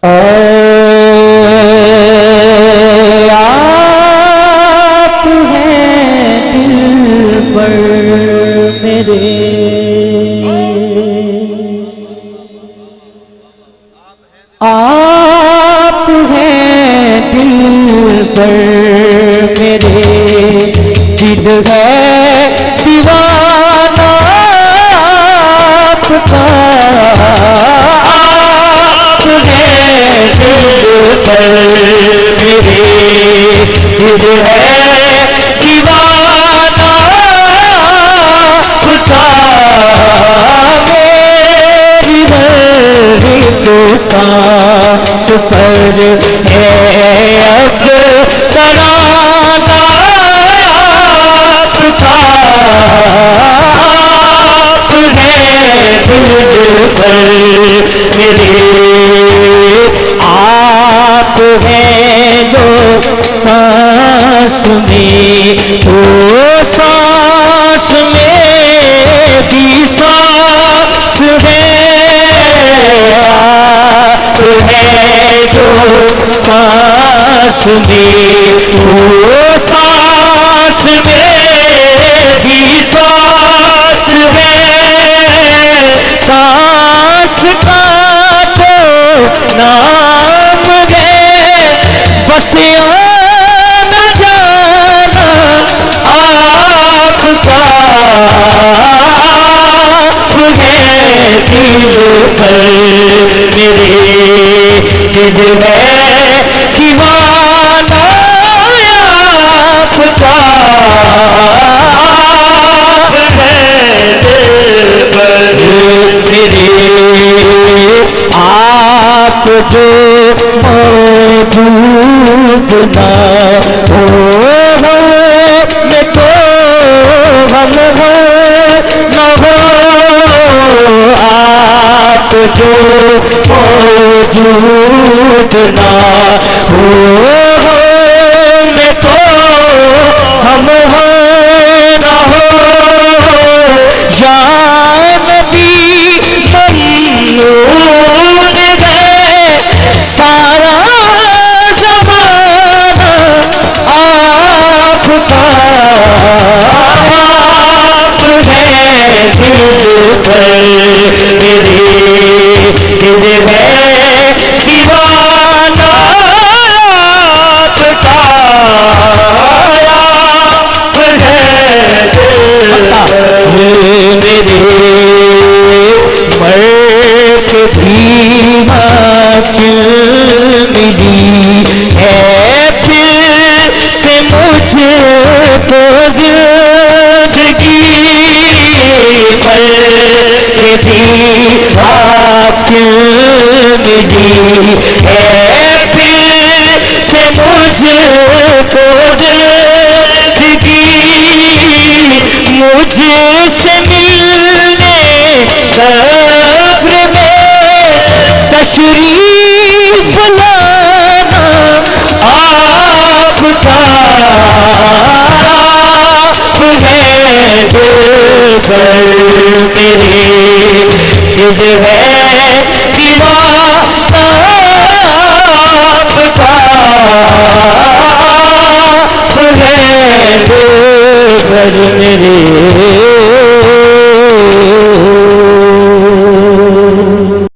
آپ ہیں دل پر میرے، آپ ہیں دل پر میرے، دل ہے دیوانہ آپ کا، آپ ہیں دل پر میرے، دل ہے دیوانہ آپ کا، میری مرد سانس پر ہے اب ترانہ آپ کا، آپ ہیں دل پر میرے، آپ ہیں جو سانس میں ہو، سانس میں بھی سانس ہے، آپ ہیں جو سانس میں ہو، سانس میں بھی سانس ہے، سانس کا تو نام ہے، بس آنا جانا آپ کا، آپ ہیں دل پر میرے، دل ہے دیوانہ آپ کا، آپ ہیں دل پر میرے، آپ جو موجود نہ ہو میں تو ہم نہ ہو، آپ جو موجود نہ ہو میں تو ہم نہ ہو، یا نبی ممنون ہے سارا زمانہ آپ کا، آپ ہیں دل پر میرے، دل ہے دیوانہ آپ کا، آپ ہیں دل پر میرے، مرد بھی کیوں ملی ہے پھر سے مجھ کو زندگی، مرد بھی کیوں ملی ہے پھر سے مجھ کو زندگی، مجھ سے ملنے قبر میں تشریف لانا آپ کا، آپ ہیں دل پر میرے، دل ہے دیوانہ آپ کا، آپ ہیں دل پر میرے۔